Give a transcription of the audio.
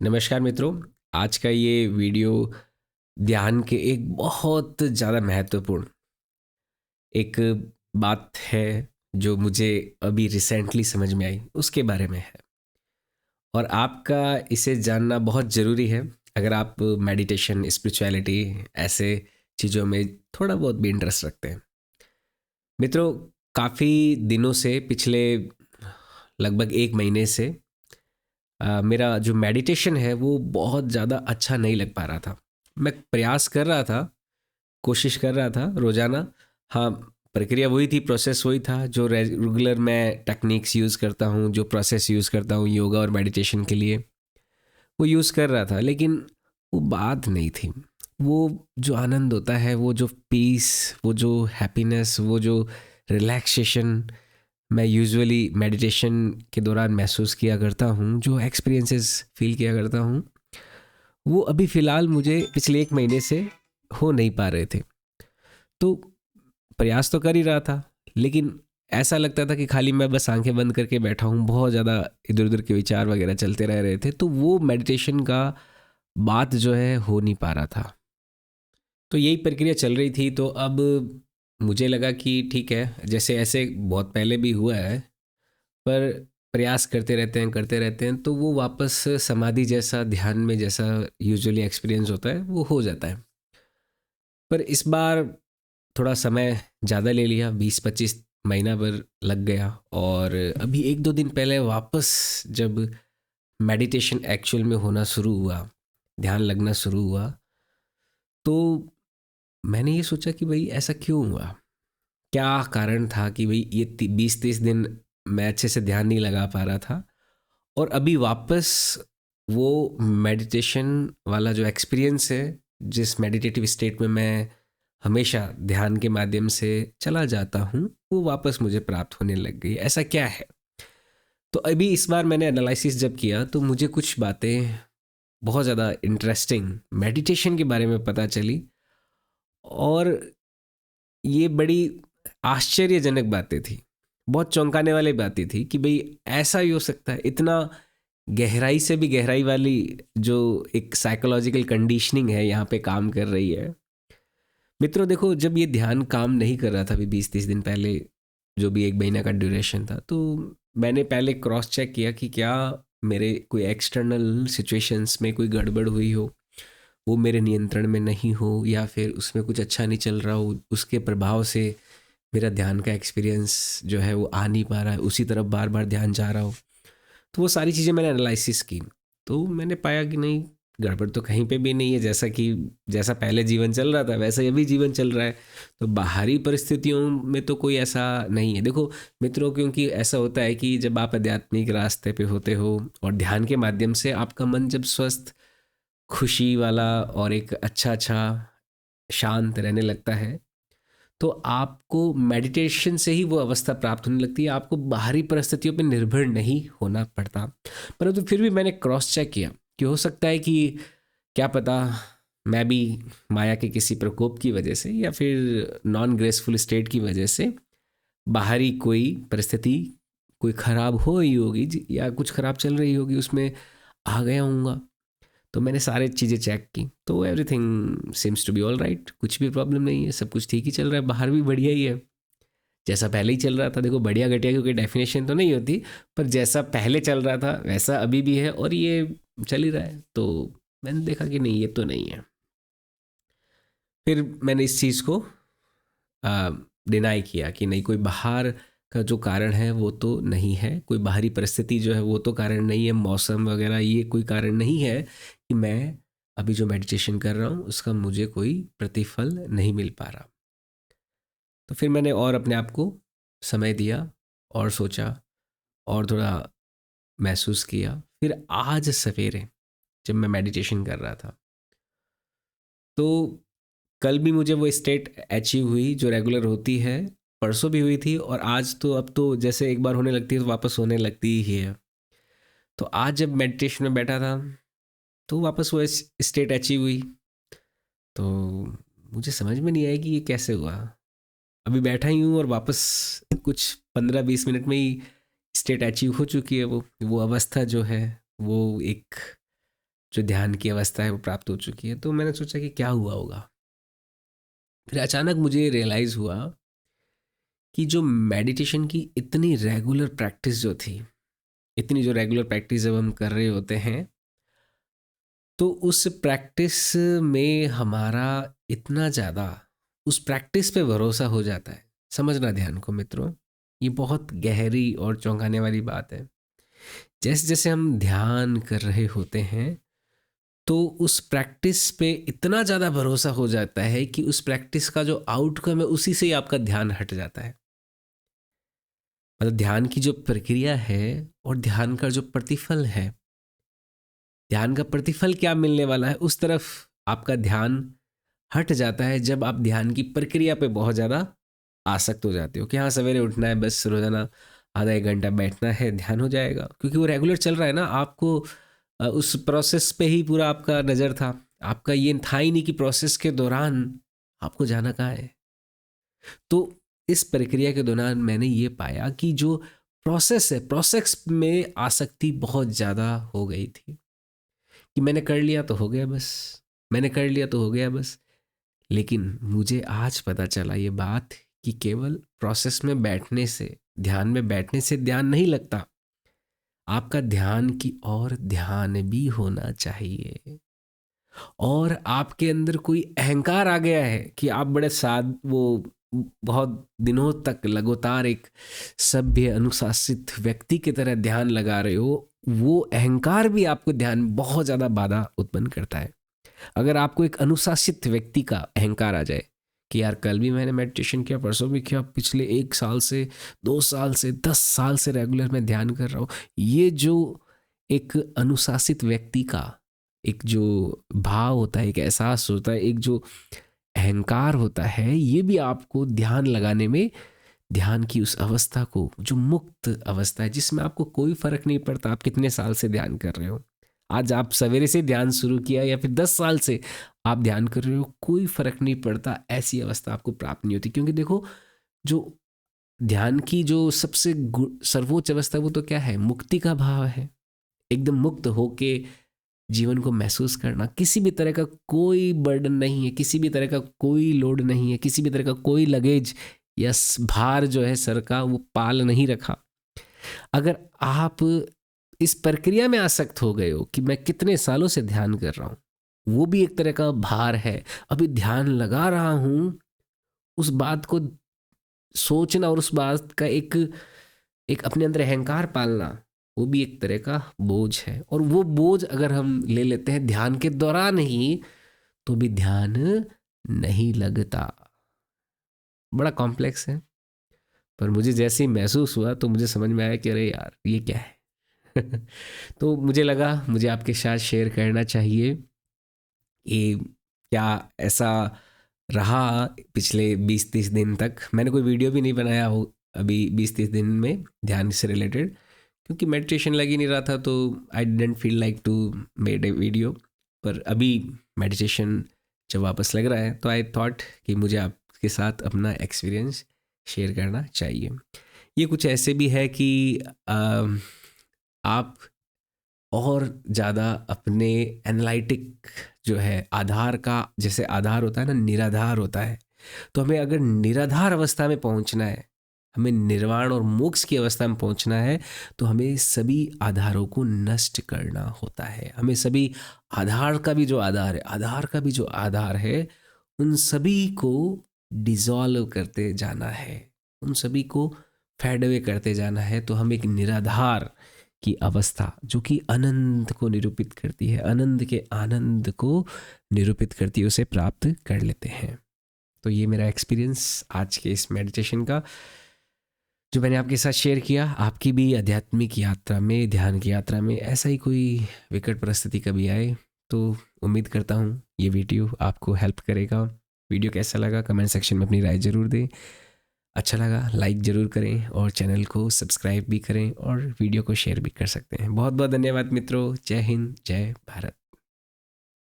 नमस्कार मित्रों। आज का ये वीडियो ध्यान के एक बहुत ज़्यादा महत्वपूर्ण एक बात है जो मुझे अभी रिसेंटली समझ में आई उसके बारे में है। और आपका इसे जानना बहुत ज़रूरी है अगर आप मेडिटेशन, स्पिरिचुअलिटी ऐसे चीज़ों में थोड़ा बहुत भी इंटरेस्ट रखते हैं। मित्रों, काफ़ी दिनों से पिछले लगभग एक महीने से मेरा जो मेडिटेशन है वो बहुत ज़्यादा अच्छा नहीं लग पा रहा था। मैं प्रयास कर रहा था, कोशिश कर रहा था रोज़ाना। हाँ, प्रक्रिया वही थी, प्रोसेस वही था जो रेगुलर मैं टेक्निक्स यूज़ करता हूँ, जो प्रोसेस यूज़ करता हूँ योगा और मेडिटेशन के लिए, वो यूज़ कर रहा था। लेकिन वो बात नहीं थी। वो जो आनंद होता है, वो जो पीस, वो जो हैप्पीनेस, वो जो रिलैक्सेशन मैं यूजुअली मेडिटेशन के दौरान महसूस किया करता हूँ, जो एक्सपीरियंसेस फील किया करता हूँ, वो अभी फ़िलहाल मुझे पिछले एक महीने से हो नहीं पा रहे थे। तो प्रयास तो कर ही रहा था, लेकिन ऐसा लगता था कि खाली मैं बस आंखें बंद करके बैठा हूँ, बहुत ज़्यादा इधर उधर के विचार वगैरह चलते रह रहे थे। तो वो मेडिटेशन का बात जो है हो नहीं पा रहा था। तो यही प्रक्रिया चल रही थी। तो अब मुझे लगा कि ठीक है, जैसे ऐसे बहुत पहले भी हुआ है, पर प्रयास करते रहते हैं तो वो वापस समाधि जैसा, ध्यान में जैसा यूजुअली एक्सपीरियंस होता है वो हो जाता है। पर इस बार थोड़ा समय ज़्यादा ले लिया, 20-25 महीना भर लग गया। और अभी एक दो दिन पहले वापस जब मेडिटेशन एक्चुअल में होना शुरू हुआ, ध्यान लगना शुरू हुआ, तो मैंने ये सोचा कि भाई ऐसा क्यों हुआ, क्या कारण था कि भाई ये 20-30 दिन मैं अच्छे से ध्यान नहीं लगा पा रहा था। और अभी वापस वो मेडिटेशन वाला जो एक्सपीरियंस है, जिस मेडिटेटिव स्टेट में मैं हमेशा ध्यान के माध्यम से चला जाता हूँ, वो वापस मुझे प्राप्त होने लग गई। ऐसा क्या है? तो अभी इस बार मैंने एनालिसिस जब किया तो मुझे कुछ बातें बहुत ज़्यादा इंटरेस्टिंग मेडिटेशन के बारे में पता चली। और ये बड़ी आश्चर्यजनक बातें थी, बहुत चौंकाने वाली बातें थी कि भाई ऐसा ही हो सकता है। इतना गहराई से भी गहराई वाली जो एक साइकोलॉजिकल कंडीशनिंग है यहाँ पे काम कर रही है। मित्रों देखो, जब ये ध्यान काम नहीं कर रहा था अभी 20-30 दिन पहले, जो भी एक महीना का ड्यूरेशन था, तो मैंने पहले क्रॉस चेक किया कि क्या मेरे कोई एक्सटर्नल सिचुएशंस में कोई गड़बड़ हुई हो, वो मेरे नियंत्रण में नहीं हो, या फिर उसमें कुछ अच्छा नहीं चल रहा हो, उसके प्रभाव से मेरा ध्यान का एक्सपीरियंस जो है वो आ नहीं पा रहा है, उसी तरफ बार बार ध्यान जा रहा हो। तो वो सारी चीज़ें मैंने एनालिसिस की। तो मैंने पाया कि नहीं, गड़बड़ तो कहीं पे भी नहीं है। जैसा कि जैसा पहले जीवन चल रहा था वैसा ही अभी जीवन चल रहा है। तो बाहरी परिस्थितियों में तो कोई ऐसा नहीं है। देखो मित्रों, क्योंकि ऐसा होता है कि जब आप आध्यात्मिक रास्ते पे होते हो और ध्यान के माध्यम से आपका मन जब स्वस्थ, खुशी वाला और एक अच्छा अच्छा शांत रहने लगता है, तो आपको मेडिटेशन से ही वो अवस्था प्राप्त होने लगती है। आपको बाहरी परिस्थितियों पर निर्भर नहीं होना पड़ता। परंतु फिर भी मैंने क्रॉस चेक किया कि हो सकता है कि क्या पता मैं भी माया के किसी प्रकोप की वजह से या फिर नॉन ग्रेसफुल स्टेट की वजह से बाहरी कोई परिस्थिति कोई खराब हो रही होगी या कुछ खराब चल रही होगी, उसमें आ गया हूँगा। तो मैंने सारे चीज़ें चेक की, तो everything seems to be all right, कुछ भी प्रॉब्लम नहीं है, सब कुछ ठीक ही चल रहा है, बाहर भी बढ़िया ही है, जैसा पहले ही चल रहा था। देखो, बढ़िया घटिया की कोई डेफिनेशन तो नहीं होती, पर जैसा पहले चल रहा था वैसा अभी भी है और ये चल ही रहा है। तो मैंने देखा कि नहीं, ये तो नहीं है। फिर मैंने इस चीज़ को डिनाई किया कि नहीं, कोई बाहर का जो कारण है वो तो नहीं है, कोई बाहरी परिस्थिति जो है वो तो कारण नहीं है, मौसम वगैरह ये कोई कारण नहीं है कि मैं अभी जो मेडिटेशन कर रहा हूँ उसका मुझे कोई प्रतिफल नहीं मिल पा रहा। तो फिर मैंने और अपने आप को समय दिया और सोचा और थोड़ा महसूस किया। फिर आज सवेरे जब मैं मेडिटेशन कर रहा था, तो कल भी मुझे वो स्टेट अचीव हुई जो रेगुलर होती है, परसों भी हुई थी, और आज तो अब तो जैसे एक बार होने लगती है तो वापस होने लगती ही है। तो आज जब मेडिटेशन में बैठा था तो वापस वो स्टेट अचीव हुई। तो मुझे समझ में नहीं आया कि ये कैसे हुआ। अभी बैठा ही हूँ और वापस कुछ 15-20 मिनट में ही स्टेट अचीव हो चुकी है। वो अवस्था जो है वो एक जो ध्यान की अवस्था है वो प्राप्त हो चुकी है। तो मैंने सोचा कि क्या हुआ होगा। फिर अचानक मुझे रियलाइज़ हुआ कि जो मेडिटेशन की इतनी रेगुलर प्रैक्टिस जो थी, इतनी जो रेगुलर प्रैक्टिस जब हम कर रहे होते हैं, तो उस प्रैक्टिस में हमारा इतना ज़्यादा उस प्रैक्टिस पे भरोसा हो जाता है। समझना ध्यान को मित्रों, ये बहुत गहरी और चौंकाने वाली बात है। जैसे जैसे हम ध्यान कर रहे होते हैं, तो उस प्रैक्टिस पे इतना ज़्यादा भरोसा हो जाता है कि उस प्रैक्टिस का जो आउटकम है उसी से ही आपका ध्यान हट जाता है। मतलब ध्यान की जो प्रक्रिया है और ध्यान का जो प्रतिफल है, ध्यान का प्रतिफल क्या मिलने वाला है, उस तरफ आपका ध्यान हट जाता है जब आप ध्यान की प्रक्रिया पे बहुत ज़्यादा आसक्त हो जाते हो कि हाँ सवेरे उठना है, बस रोज़ाना आधा एक घंटा बैठना है, ध्यान हो जाएगा, क्योंकि वो रेगुलर चल रहा है ना। आपको उस प्रोसेस पे ही पूरा आपका नज़र था। आपका ये था ही नहीं कि प्रोसेस के दौरान आपको जाना कहाँ है। तो इस प्रक्रिया के दौरान मैंने ये पाया कि जो प्रोसेस है, प्रोसेस में आसक्ति बहुत ज़्यादा हो गई थी कि मैंने कर लिया तो हो गया बस, मैंने कर लिया तो हो गया बस। लेकिन मुझे आज पता चला ये बात कि केवल प्रोसेस में बैठने से, ध्यान में बैठने से ध्यान नहीं लगता। आपका ध्यान की ओर ध्यान भी होना चाहिए। और आपके अंदर कोई अहंकार आ गया है कि आप बड़े साद वो बहुत दिनों तक लगातार एक सभ्य अनुशासित व्यक्ति की तरह ध्यान लगा रहे हो, वो अहंकार भी आपको ध्यान में बहुत ज़्यादा बाधा उत्पन्न करता है। अगर आपको एक अनुशासित व्यक्ति का अहंकार आ जाए कि यार कल भी मैंने मेडिटेशन किया, परसों भी किया, पिछले 1 साल से, 2 साल से, 10 साल से रेगुलर मैं ध्यान कर रहा हूँ, ये जो एक अनुशासित व्यक्ति का एक जो भाव होता है, एक एहसास होता है, एक जो अहंकार होता है, ये भी आपको ध्यान लगाने में, ध्यान की उस अवस्था को, जो मुक्त अवस्था है जिसमें आपको कोई फर्क नहीं पड़ता आप कितने साल से ध्यान कर रहे हो, आज आप सवेरे से ध्यान शुरू किया या फिर 10 साल से आप ध्यान कर रहे हो, कोई फर्क नहीं पड़ता, ऐसी अवस्था आपको प्राप्त नहीं होती। क्योंकि देखो, जो ध्यान की जो सबसे सर्वोच्च अवस्था वो तो क्या है, मुक्ति का भाव है। एकदम मुक्त होके जीवन को महसूस करना, किसी भी तरह का कोई बर्डन नहीं है, किसी भी तरह का कोई लोड नहीं है, किसी भी तरह का कोई लगेज या भार जो है सर का वो पाल नहीं रखा। अगर आप इस प्रक्रिया में आसक्त हो गए हो कि मैं कितने सालों से ध्यान कर रहा हूँ, वो भी एक तरह का भार है, अभी ध्यान लगा रहा हूँ, उस बात को सोचना और उस बात का एक एक अपने अंदर अहंकार पालना, वो भी एक तरह का बोझ है। और वो बोझ अगर हम ले लेते हैं ध्यान के दौरान ही, तो भी ध्यान नहीं लगता। बड़ा कॉम्प्लेक्स है, पर मुझे जैसे ही महसूस हुआ तो मुझे समझ में आया कि अरे यार ये क्या है। तो मुझे लगा मुझे आपके साथ शेयर करना चाहिए कि क्या ऐसा रहा पिछले 20-30 दिन तक। मैंने कोई वीडियो भी नहीं बनाया हो अभी 20-30 दिन में ध्यान से रिलेटेड, क्योंकि मेडिटेशन लग ही नहीं रहा था, तो I didn't feel like to made a video. पर अभी मेडिटेशन जब वापस लग रहा है तो आई थॉट कि मुझे आपके साथ अपना एक्सपीरियंस शेयर करना चाहिए। ये कुछ ऐसे भी है कि आप और ज़्यादा अपने एनालिटिक जो है आधार का, जैसे आधार होता है ना, निराधार होता है, तो हमें अगर निराधार अवस्था में पहुंचना है, हमें निर्वाण और मोक्ष की अवस्था में पहुंचना है, तो हमें सभी आधारों को नष्ट करना होता है। हमें सभी आधार का भी जो आधार है, आधार का भी जो आधार है, उन सभी को डिसॉल्व करते जाना है, उन सभी को फेड अवे करते जाना है। तो हम एक निराधार की अवस्था जो कि आनंद को निरूपित करती है, आनंद के आनंद को निरूपित करती है, उसे प्राप्त कर लेते हैं। तो ये मेरा एक्सपीरियंस आज के इस मेडिटेशन का जो मैंने आपके साथ शेयर किया। आपकी भी आध्यात्मिक यात्रा में, ध्यान की यात्रा में ऐसा ही कोई विकट परिस्थिति कभी आए तो उम्मीद करता हूँ ये वीडियो आपको हेल्प करेगा। वीडियो कैसा लगा कमेंट सेक्शन में अपनी राय ज़रूर दें। अच्छा लगा लाइक ज़रूर करें और चैनल को सब्सक्राइब भी करें और वीडियो को शेयर भी कर सकते हैं। बहुत बहुत धन्यवाद मित्रों। जय हिंद, जय भारत।